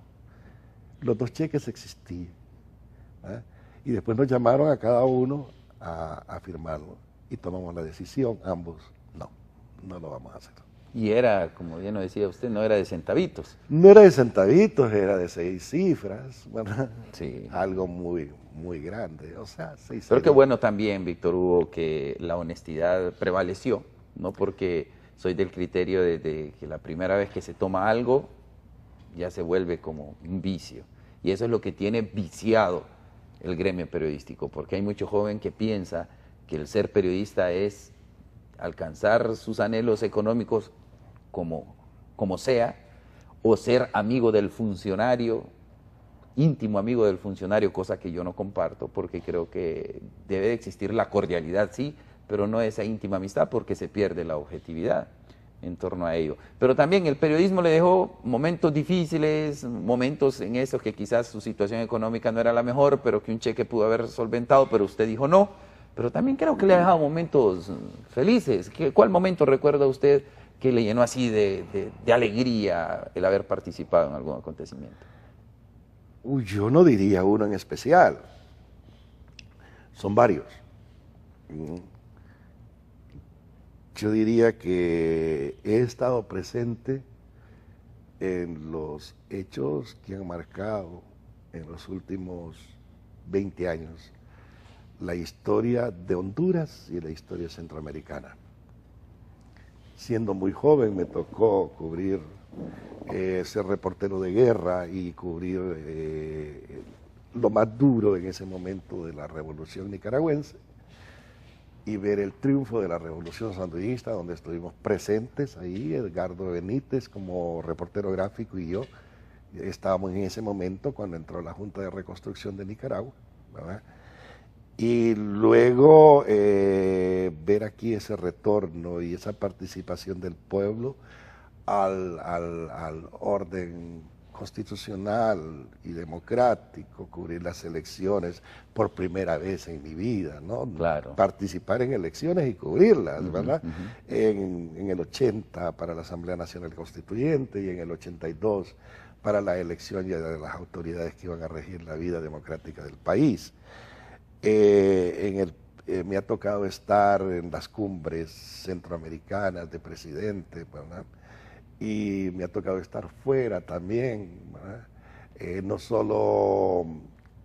Los dos cheques existían, ¿verdad? Y después nos llamaron a cada uno a firmarlo, y tomamos la decisión, ambos, no lo vamos a hacer. Y era, como bien lo decía usted, no era de centavitos. No era de centavitos, era de 6 cifras, ¿verdad? Sí. Algo muy grande, o sea, 6 Pero qué bueno también, Víctor Hugo, que la honestidad prevaleció, ¿no? Porque soy del criterio de que la primera vez que se toma algo, ya se vuelve como un vicio. Y eso es lo que tiene viciado el gremio periodístico, porque hay mucho joven que piensa que el ser periodista es alcanzar sus anhelos económicos como sea, o ser amigo del funcionario, íntimo amigo del funcionario, cosa que yo no comparto, porque creo que debe de existir la cordialidad, sí, pero no esa íntima amistad, porque se pierde la objetividad en torno a ello. Pero también el periodismo le dejó momentos difíciles, momentos en esos que quizás su situación económica no era la mejor, pero que un cheque pudo haber solventado, pero usted dijo no. Pero también creo que le ha dejado momentos felices. ¿Cuál momento recuerda usted que le llenó así de alegría el haber participado en algún acontecimiento? Uy, yo no diría uno en especial. Son varios. Yo diría que he estado presente en los hechos que han marcado en los últimos 20 años la historia de Honduras y la historia centroamericana. Siendo muy joven me tocó cubrir, ser reportero de guerra y cubrir lo más duro en ese momento de la revolución nicaragüense y ver el triunfo de la revolución sandinista, donde estuvimos presentes ahí, Edgardo Benítez como reportero gráfico y yo. Estábamos en ese momento cuando entró la Junta de Reconstrucción de Nicaragua, ¿verdad? Y luego ver aquí ese retorno y esa participación del pueblo al orden constitucional y democrático, cubrir las elecciones por primera vez en mi vida, ¿no? Claro. Participar en elecciones y cubrirlas, ¿verdad? En el 80 para la Asamblea Nacional Constituyente y en el 82 para la elección ya de las autoridades que iban a regir la vida democrática del país. Me ha tocado estar en las cumbres centroamericanas de presidente, ¿verdad? Y me ha tocado estar fuera también, ¿verdad? No solo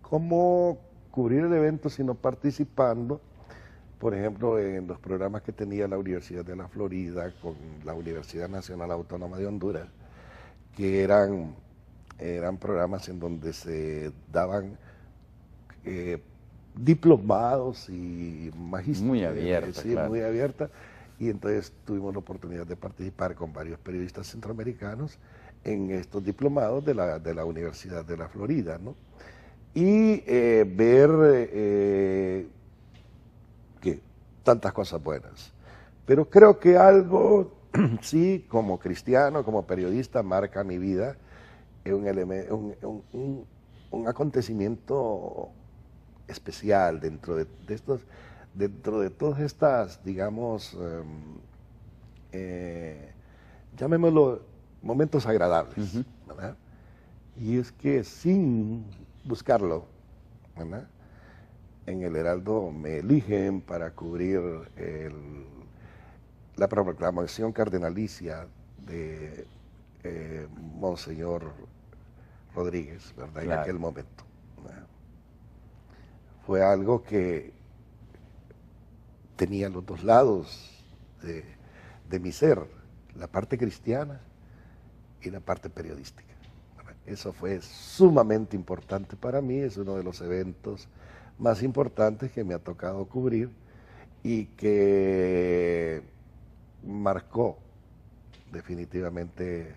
como cubrir el evento, sino participando, por ejemplo, en los programas que tenía la Universidad de la Florida con la Universidad Nacional Autónoma de Honduras, que eran programas en donde se daban diplomados y magísteres. Muy abierta, sí, claro. Muy abierta. Y entonces tuvimos la oportunidad de participar con varios periodistas centroamericanos en estos diplomados de la Universidad de la Florida, ¿no? Y ver que tantas cosas buenas. Pero creo que algo, sí, como cristiano, como periodista, marca mi vida, es un acontecimiento especial dentro de todas estas, digamos, llamémoslo momentos agradables, ¿verdad? Y es que sin buscarlo, ¿verdad? En el Heraldo me eligen para cubrir la proclamación cardenalicia de Monseñor Rodríguez, ¿verdad? Claro. En aquel momento, ¿verdad? Fue algo que tenía los dos lados de mi ser, la parte cristiana y la parte periodística. Eso fue sumamente importante para mí, es uno de los eventos más importantes que me ha tocado cubrir y que marcó definitivamente.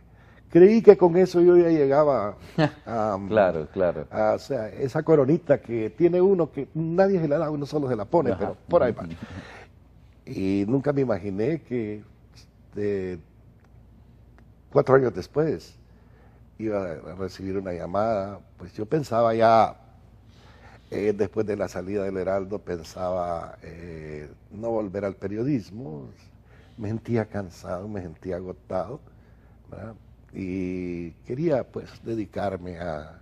Creí que con eso yo ya llegaba a, Claro, claro. o sea, esa coronita que tiene uno que nadie se la da, uno solo se la pone, pero por ahí va. Y nunca me imaginé que 4 años después iba a recibir una llamada. Pues yo pensaba ya, después de la salida del Heraldo, pensaba no volver al periodismo. Me sentía cansado, me sentía agotado, ¿verdad? Y quería pues dedicarme a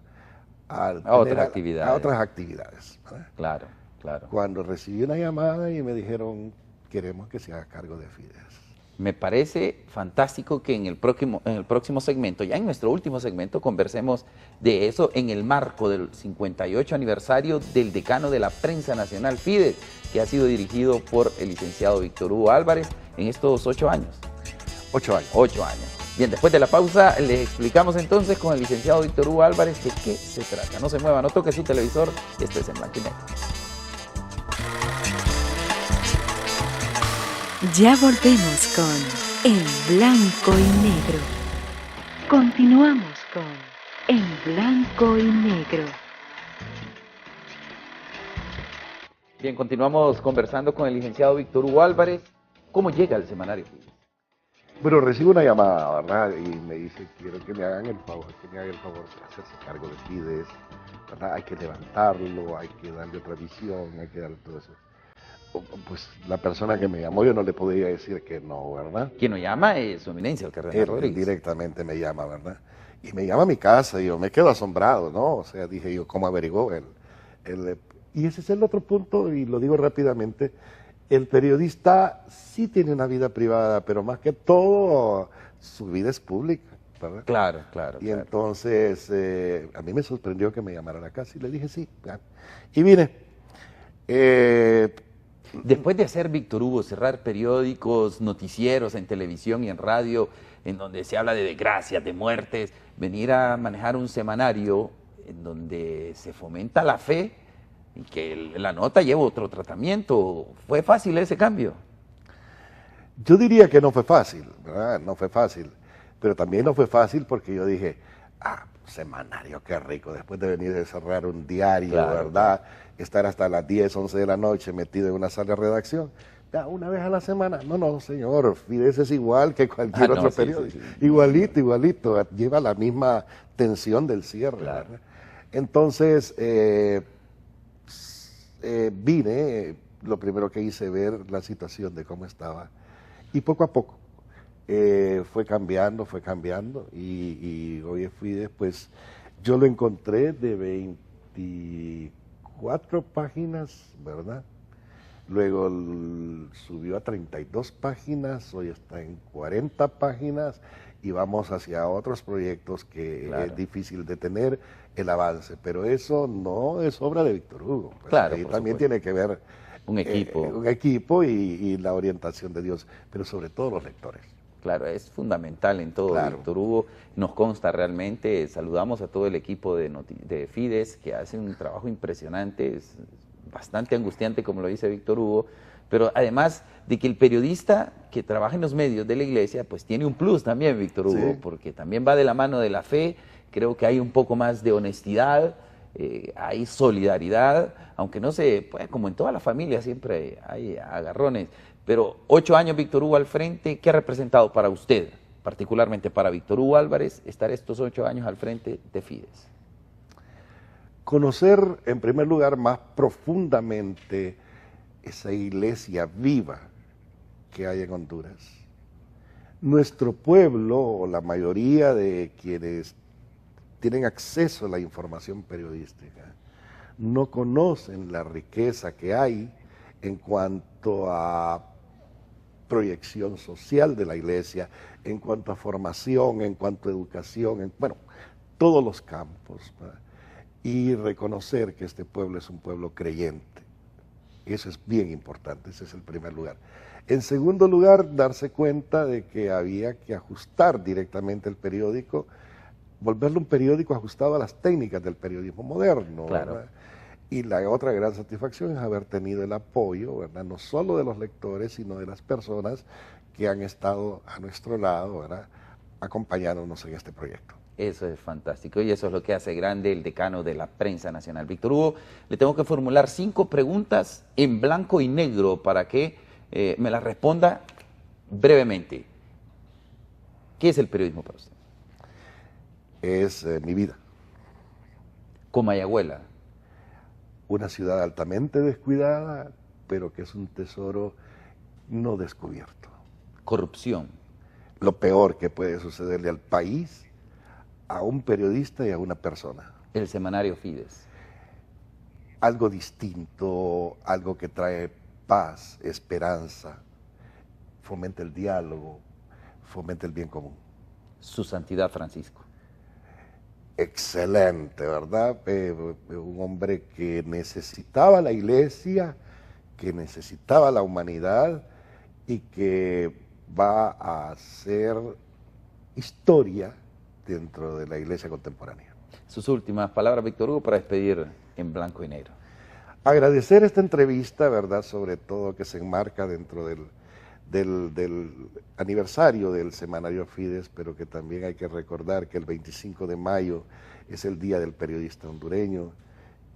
otras actividades, ¿verdad? Claro, claro. Cuando recibí una llamada y me dijeron, queremos que se haga cargo de Fides. Me parece fantástico que en el próximo segmento, ya en nuestro último segmento, conversemos de eso en el marco del 58 aniversario del decano de la prensa nacional, Fides, que ha sido dirigido por el licenciado Víctor Hugo Álvarez en estos 8 años. 8 años. 8 años. Bien, después de la pausa les explicamos entonces con el licenciado Víctor Hugo Álvarez de qué se trata. No se mueva, no toque su televisor, esto es En Blanco y Negro. Ya volvemos con En Blanco y Negro. Continuamos con En Blanco y Negro. Bien, continuamos conversando con el licenciado Víctor Hugo Álvarez. ¿Cómo llega el semanario? Bueno, recibo una llamada, ¿verdad? Y me dice, quiero que me hagan el favor, de hacerse cargo de Fides, ¿verdad? Hay que levantarlo, hay que darle otra visión, hay que darle todo eso. Pues la persona que me llamó, yo no le podía decir que no, ¿verdad? Quien nos llama es su eminencia, el Cardenal Él Rodríguez. directamente me llama, ¿verdad? Y me llama a mi casa y yo me quedo asombrado, ¿no? O sea, dije yo, ¿cómo averiguó él? Y ese es el otro punto, y lo digo rápidamente. El periodista sí tiene una vida privada, pero más que todo su vida es pública, ¿verdad? Claro, claro. Y claro. entonces a mí me sorprendió que me llamara a la casa y le dije sí. Ya. Y vine. Después de hacer, Víctor Hugo, cerrar periódicos, noticieros en televisión y en radio, en donde se habla de desgracias, de muertes, venir a manejar un semanario en donde se fomenta la fe y que la nota lleva otro tratamiento. ¿Fue fácil ese cambio? Yo diría que no fue fácil, ¿verdad? No fue fácil, pero también no fue fácil porque yo dije, semanario, qué rico, después de venir a cerrar un diario, Claro, ¿verdad? Estar hasta las 10, 11 de la noche metido en una sala de redacción. Ya, una vez a la semana. No, señor, Fides es igual que cualquier otro periódico. Sí. Igualito, lleva la misma tensión del cierre. Claro. ¿Verdad? Entonces, vine, lo primero que hice ver la situación de cómo estaba. Y poco a poco fue cambiando, y hoy fui después, yo lo encontré de 24 páginas, ¿verdad? Luego subió a 32 páginas, hoy está en 40 páginas y vamos hacia otros proyectos que claro. Es difícil de tener el avance, pero eso no es obra de Víctor Hugo. Pues claro, ahí también tiene que ver un equipo y la orientación de Dios, pero sobre todo los lectores. Claro, es fundamental en todo, claro. Víctor Hugo. Nos consta realmente, saludamos a todo el equipo de Fides que hace un trabajo impresionante, es bastante angustiante como lo dice Víctor Hugo, pero además de que el periodista que trabaja en los medios de la iglesia pues tiene un plus también, Víctor Hugo, sí. Porque también va de la mano de la fe, creo que hay un poco más de honestidad, hay solidaridad, aunque no sé, pues, como en toda la familia siempre hay agarrones. Pero 8 años Víctor Hugo al frente, ¿qué ha representado para usted, particularmente para Víctor Hugo Álvarez, estar estos 8 años al frente de Fides? Conocer, en primer lugar, más profundamente esa iglesia viva que hay en Honduras. Nuestro pueblo, o la mayoría de quienes tienen acceso a la información periodística, no conocen la riqueza que hay en cuanto a proyección social de la iglesia, en cuanto a formación, en cuanto a educación, bueno, todos los campos, ¿verdad? Y reconocer que este pueblo es un pueblo creyente. Eso es bien importante, ese es el primer lugar. En segundo lugar, darse cuenta de que había que ajustar directamente el periódico, volverlo un periódico ajustado a las técnicas del periodismo moderno, claro. ¿verdad? Y la otra gran satisfacción es haber tenido el apoyo, ¿verdad? No solo de los lectores, sino de las personas que han estado a nuestro lado, ¿verdad? Acompañándonos en este proyecto. Eso es fantástico y eso es lo que hace grande el decano de la prensa nacional. Víctor Hugo, le tengo que formular 5 preguntas en blanco y negro para que me las responda brevemente. ¿Qué es el periodismo para usted? Es mi vida. Comayagüela. Una ciudad altamente descuidada, pero que es un tesoro no descubierto. Corrupción. Lo peor que puede sucederle al país, a un periodista y a una persona. El semanario Fides. Algo distinto, algo que trae paz, esperanza, fomenta el diálogo, fomenta el bien común. Su Santidad Francisco. Excelente, ¿verdad? Un hombre que necesitaba la iglesia, que necesitaba la humanidad y que va a hacer historia dentro de la iglesia contemporánea. Sus últimas palabras, Víctor Hugo, para despedir en blanco y negro. Agradecer esta entrevista, ¿verdad? Sobre todo que se enmarca dentro del aniversario del semanario Fides, pero que también hay que recordar que el 25 de mayo es el Día del Periodista Hondureño,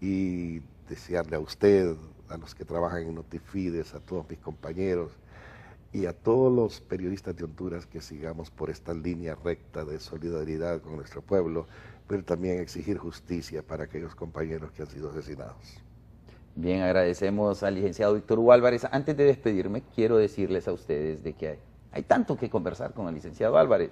y desearle a usted, a los que trabajan en Notifides, a todos mis compañeros y a todos los periodistas de Honduras que sigamos por esta línea recta de solidaridad con nuestro pueblo, pero también exigir justicia para aquellos compañeros que han sido asesinados. Bien, agradecemos al licenciado Víctor Hugo Álvarez. Antes de despedirme, quiero decirles a ustedes de que hay tanto que conversar con el licenciado Álvarez.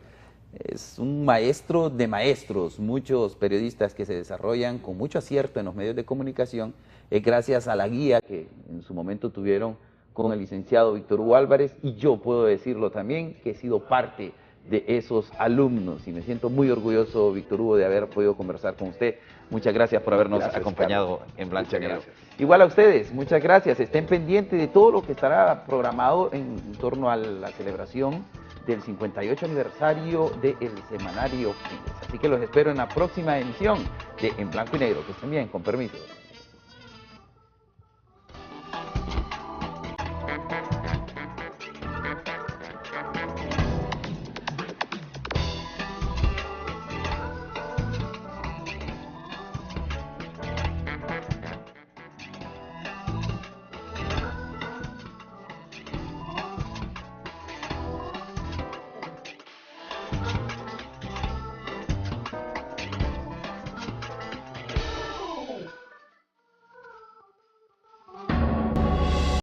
Es un maestro de maestros. Muchos periodistas que se desarrollan con mucho acierto en los medios de comunicación es gracias a la guía que en su momento tuvieron con el licenciado Víctor Hugo Álvarez, y yo puedo decirlo también que he sido parte de esos alumnos y me siento muy orgulloso, Víctor Hugo, de haber podido conversar con usted. Muchas gracias por habernos acompañado en Blanco y Negro. Igual a ustedes, muchas gracias. Estén pendientes de todo lo que estará programado en torno a la celebración del 58 aniversario del semanario Fides. Así que los espero en la próxima emisión de En Blanco y Negro. Que estén bien, con permiso.